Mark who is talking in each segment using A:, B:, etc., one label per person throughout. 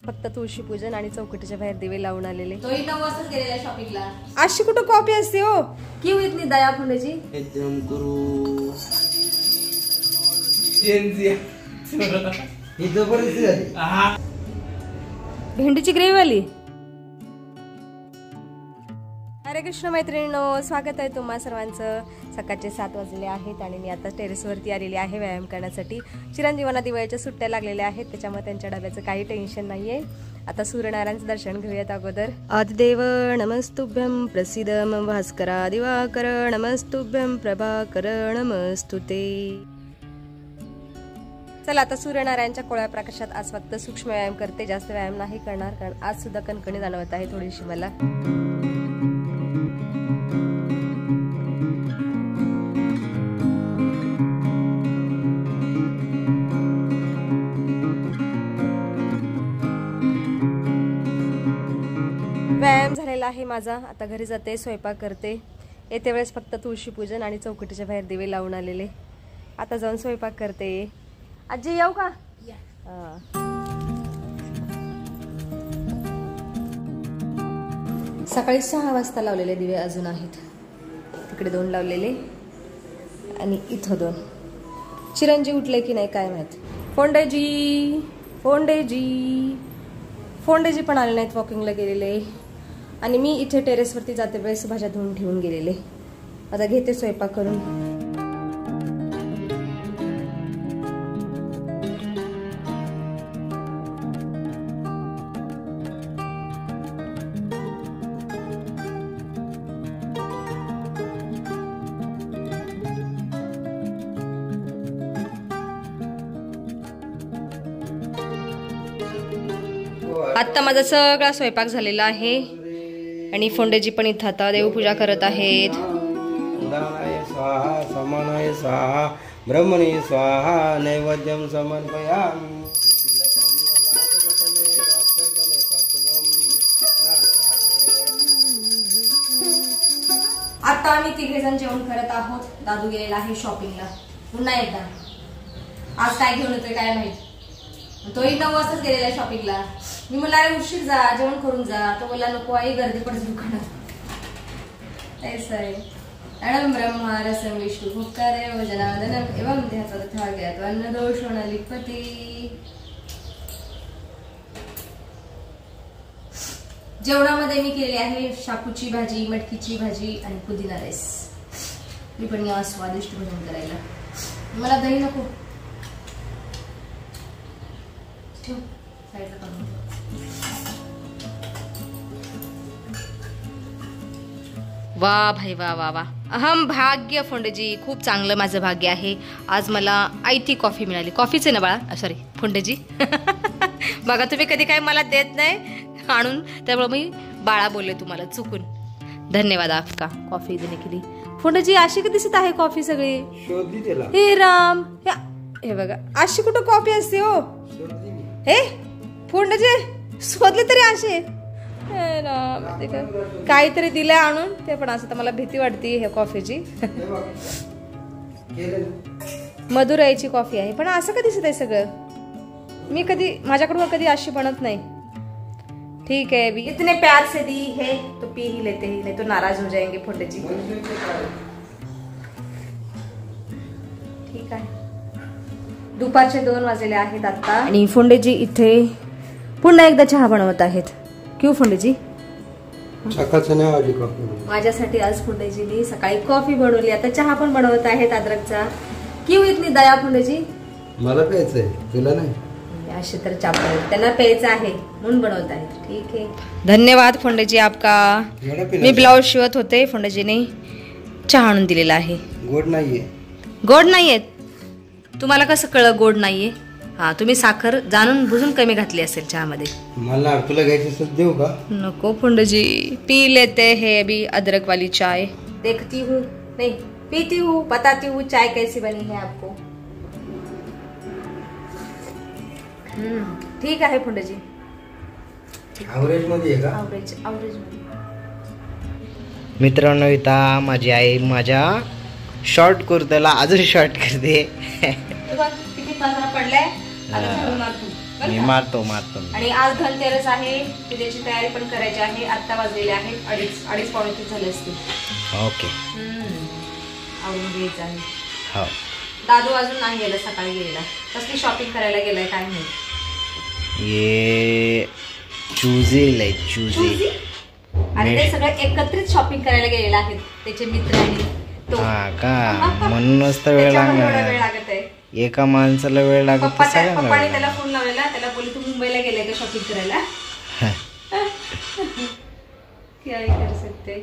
A: फक्त तुळशी पूजन आणि चौकटीच्या बाहेर दिवे लावून आलेले.
B: तोही 9 वाजताच गेलेला शॉपिंगला.
A: अशी कुठं कॉपी असते हो? क्यों इतनी दया फुंडेजी?
C: एकदम गुरु
A: भेंडीची ग्रेव्ही वाली. हरे कृष्ण मैत्रिणींनो, स्वागत आहे तुम्हा सर्वांचं. सकाळचे 7 वाजले आहेत आणि मी आता टेरेसवरती आलेली आहे व्यायाम करण्यासाठी. चिरंजीवांना दिवाळीच्या सुट्ट्या लागलेल्या आहेत, त्याच्यामुळे त्यांच्या डब्याचं काही टेन्शन नाहीये. आता सूर्यनारायणचं दर्शन घेऊयात अगोदर. आदिदेव नमस्तुभ्यं प्रसीद मम भास्करा दिवाकर नमस्तुभ्यं प्रभाकर नमस्तुते. चला आता सूर्यनारायणच्या कोळ्या प्रकाशात आज फक्त सूक्ष्म व्यायाम करते, जास्त व्यायाम नाही करणार, कारण आज सुद्धा कणकणी जाणवत आहे थोडीशी मला. व्यायाम झालेला आहे माझा. आता घरी जाते, स्वयंपाक करते. येते वेळेस फक्त तुळशी पूजन आणि चौकटीच्या बाहेर दिवे लावून आलेले. आता जाऊन स्वयंपाक करते. आजी येऊ का? सकाळी 6 वाजता लावलेले दिवे अजून आहेत. तिकडे 2 लावलेले आणि इथं 2. चिरंजी उठले की नाही काय माहित. फोंडेजी पण आले नाहीत, वॉकिंगला गेलेले. आणि मी इथे टेरेसवरती जाते वेळेस भाज्या धुवून ठेवून गेलेले. आता घेते स्वयंपाक करून. आता माझा सगळा स्वयंपाक झालेला आहे आणि फोंडेजी पण इथं आता देवपूजा करत आहेत.
C: दानाय स्वाहा समानाय स्वाहा ब्रह्मणे स्वाहा नैवेद्यम समर्पयामि.
A: आता आम्ही 3 जण जेवण करत आहोत. दादू गेलेला आहे शॉपिंगला पुन्हा एकदा. आज काय घेऊन येतोय काय माहित. तोही 9 वाजताच गेलेला शॉपिंगला. मी म्हणला अरे उशीर जा, जेवण करून जा. तो बोलला नको आई, गर्दी पडते दुकानात. ऐसा आहे. अणम ब्रह्मा रसम विष्णु भुक्तादेव जनार्दनम एवं देहाचा तथा ज्ञात अन्न दोष लिपती. जेवणामध्ये मी केलेली आहे शापूची भाजी, मटकीची भाजी आणि पुदिना राईस. मी पण या स्वादिष्ट भोजन करायला. मला दही नको. वा भाई वा वा वा. अहम भाग्य फोंडेजी, खूप चांगलं माझं भाग्य आहे. आज मला आयती कॉफी मिळाली. कॉफीच आहे ना बाळा, सॉरी फोंडेजी. बघा तुम्ही कधी काय मला देत नाही आणून, त्यामुळे मी बाळा बोलले तुम्हाला चुकून. धन्यवाद आपका कॉफी देणे के लिए. फोंडेजी अशी का दिसत आहे कॉफी सगळी? हे राम, हे बघा अशी कुठं कॉफी असते हो? हे फोंडेजी शोधले तरी असे काहीतरी दिलंय आणून, ते पण असं. तर मला भीती वाटते ह्या कॉफीची. मधुराईची कॉफी आहे, पण असं का दिसत आहे सगळं? मी कधी माझ्याकडून कधी अशी बनत नाही. ठीक है, अभी इतने प्यार से दी है तो पी ही लेते ही, नहीं तो नाराज हो जाएंगे फोंडेजी. ठीक आहे. दुपारचे 2 वाजलेले आहेत आता आणि फोंडेजी इथे पुन्हा एकदा चहा बनवत आहेत. क्यों फोंडेजी? माझ्यासाठी आज फोंडेजीनी सकाळी कॉफी बनवली, आता चहा पण बनवत आहेत अद्रकचा. क्यों इतनी दया फोंडेजी?
C: मला प्यायचंय, तुला नाही.
A: असे तर चाप त्यांना प्यायचं आहे म्हणून बनवत आहेत. ठीक आहे, धन्यवाद फोंडेजी आपका. मी ब्लाउज शिवत होते, फोंडेजीने चहा आणून दिलेला आहे.
C: गोड नाहीये.
A: गोड नाहीये? तुम्हाला कसं कळलं गोड नाहीये? हा, तुम्ही साखर जाणून बुजून कमी घातली असेल चहामध्ये.
C: मला तुला घ्यायचं देऊ का?
A: नको फोंडेजी, पी लेते है अभी अदरक वाली चाय. देखती हूँ नहीं पीती हूँ, बताती हूँ चाय कैसी बनी है आपको. ठीक आहे फोंडेजी.
C: ॲव्हरेज मध्ये आहे का?
A: ॲव्हरेज मध्ये.
C: मित्रांनो, इथं माझी आई माझ्या शॉर्ट कुर्त्याला अजून शॉर्ट करते.
A: किती पडलाय. आता बरं
C: मी
A: का?
C: मारतो मी.
A: आणि आज धनतेरस आहे, पूजेची तयारी पण करायची आहे. आत्ता वाजलेले आहेत 2:30 पावणे 3 झाले असतील.
C: ओके.
A: आवडून घ्यायचं आहे.
C: हो.
A: दादू अजून नाही गेला, सकाळी गेलेला. कसली शॉपिंग करायला गेलाय काय माहिती.
C: ये चूजे
A: चुजी? अरे ते सगळं एकत्रित शॉपिंग करायला गेलेला आहेत त्याचे मित्र आणि तो.
C: हा का, म्हणूनच तर वेळ
A: त्याच्यामुळे एवढा वेळ
C: लागणार.
A: लागत आहे.
C: एका माणसाला वेळ लागत
A: पप्पाने त्याला फोन लावलेला, त्याला बोलले तू मुंबईला गेलाय का शॉपिंग करायला. काय कर सकते.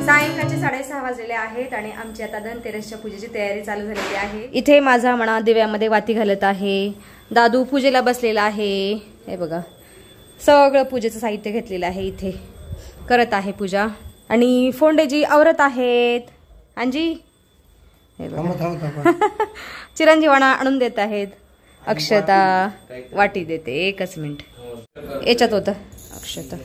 A: सायंकाळचे 6:30 वाजलेले आहेत आणि आमची आता धनतेरसच्या पूजेची तयारी चालू झालेली आहे. इथे माझा म्हणा दिव्यामध्ये वाती घालत आहे. दादू पूजेला बसलेला आहे. हे बघा सगळं पूजेचं साहित्य घेतलेलं आहे. इथे करत आहे पूजा. आणि फोंडेजी आवरत आहेत. अंजी हे बघा चिरंजीवाणा आणून देत आहेत. अक्षता वाटी देते. एकच मिनिट, याच्यात होतं अक्षता.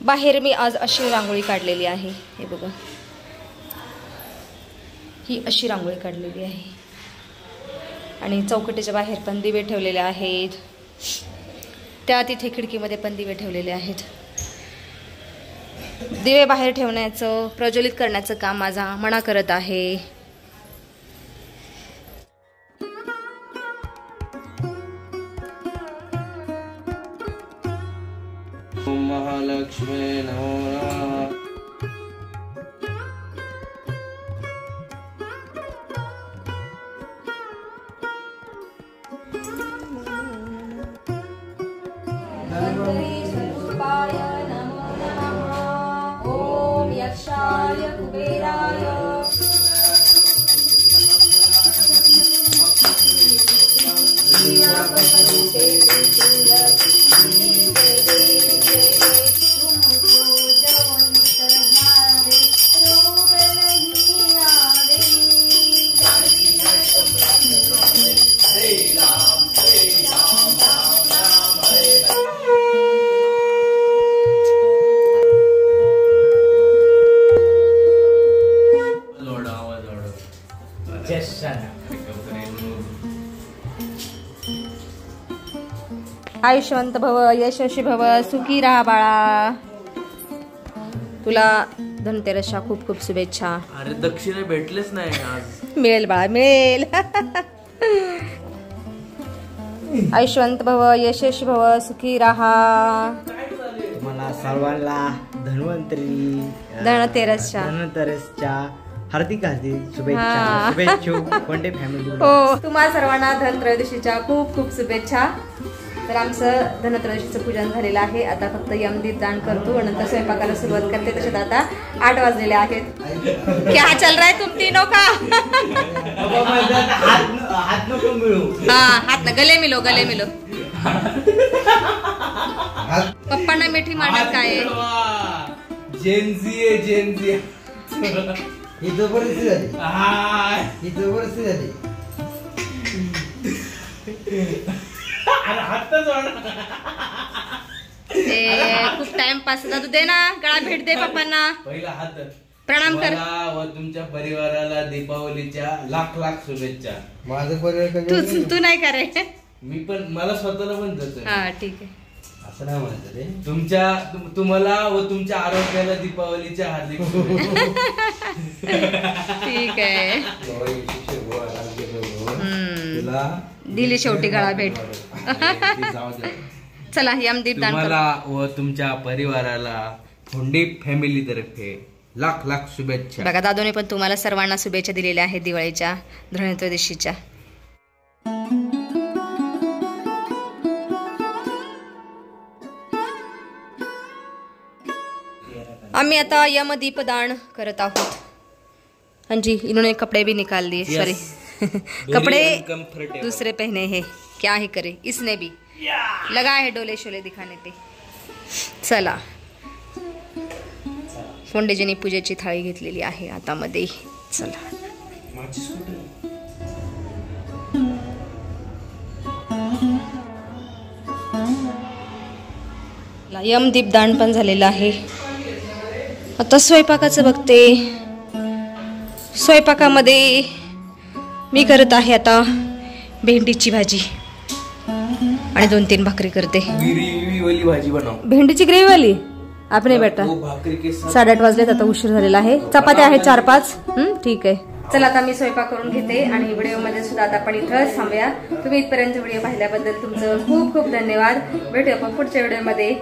A: बाहेर मी आज अशी रांगोळी काढलेली आहे. हे बघा ही अशी रांगोळी काढलेली आहे. आणि चौकटीच्या बाहेर पण दिवे ठेवलेले आहेत. त्या तिथे खिडकीमध्ये पण दिवे ठेवलेले आहेत. दिवे बाहेर ठेवण्याचं, प्रज्वलित करण्याचं काम माझा मना करत आहे.
D: महालक्ष्मी नमः.
A: ओम यक्षाय कुबेराय आयुष्यवंत भव, यशस्वी भव, सुखी राहा बाळा. तुला धनतेरसच्या खूप खूप शुभेच्छा.
D: अरे दक्षिणा भेटलेच नाही आज.
A: मिळेल बाळा मिळेल. आयुष्यवंत भव, यशस्वी भव, सुखी राहा.
C: मला सर्वांना धनतेरसच्या हार्दिक शुभेच्छा. शुभेच्छुक वनडे फॅमिली.
A: हो, तुम्हा सर्वांना धनत्रयोदशीच्या खूप खूप शुभेच्छा. तर आमचं धनत्रयोदशीचं पूजन झालेलं आहे. आता फक्त यमदीप दान करतो आणि नंतर स्वयंपाकाला सुरुवात करते. तसेच आता 8 वाजलेले आहेत. क्या चल रहा है तुम तीनों का? हाँ हाथ ना, गले मिलो गले मिलो. पप्पांना मिठी मारण्यात काय आहे?
D: जेनजी आहे जेनजी.
E: ही जबरदस्ती झाली. ही जबरदस्ती झाली.
A: खूप टाइमपास. दादू दे ना, गळा भेट दे पप्पांना.
D: पहिला हात
A: प्रणाम कर.
D: मला व तुमच्या परिवाराला दीपावलीच्या लाख लाख शुभेच्छा.
E: माझं परिवार
A: तू नाही का रे?
D: मी पण, मला स्वतःला पण जातो.
A: हा ठीक आहे.
E: असं नाही म्हणत रे.
D: तुम्हाला व तुमच्या आरोग्याला दीपावलीच्या हार्दिक शुभेच्छा.
A: ठीक आहे.
E: तुला
A: दिली शेवटी गळा भेट.
D: जाऊ दे.
A: चला यमदीप दान
D: तुम्हाला व तुमच्या परिवाराला फोंडी फॅमिली तर्फे लाख लाख शुभेच्छा.
A: बघा दादूने पण तुम्हाला सर्वांना शुभेच्छा दिलेल्या आहेत दिवाळीच्या, धनत्रयोदशीच्या. आम्ही आता यमदीप दान करत आहोत. हाँ जी, इन्होंने कपड़े भी निकाल दिए. सॉरी कपड़े दूसरे पहने हैं. क्या ही करे, इसने भी लगा है डोले शोले दिखाने पे. चला, फोंडेजीने पूजेची थाळी घेतलेली आहे आता मध्ये. चला यम दीपदान पण झालेलं आहे. आता स्वयंपाकाचं बघते. स्वयंपाकामध्ये मी करत आहे आता भेंडीची भाजी आणि 2-3 भाकरी करते.
D: ग्रेव्ही वाली भाजी बनव.
A: भेंडीची ग्रेव्ही वाली आपण बेटा.
D: वो भाकरी के साथ
A: 8:30 वाजलेत, आता उशीर झालेला आहे. चपात्या आहेत 4-5. ठीक आहे. चला आता मी स्वयंपाक करून घेते आणि व्हिडिओमध्ये सुद्धा आता आपण इथं थांबूया. तुम्ही इथपर्यंत व्हिडिओ पाहिल्याबद्दल तुमचं खूप खूप धन्यवाद. भेटूया आपण पुढच्या व्हिडिओमध्ये.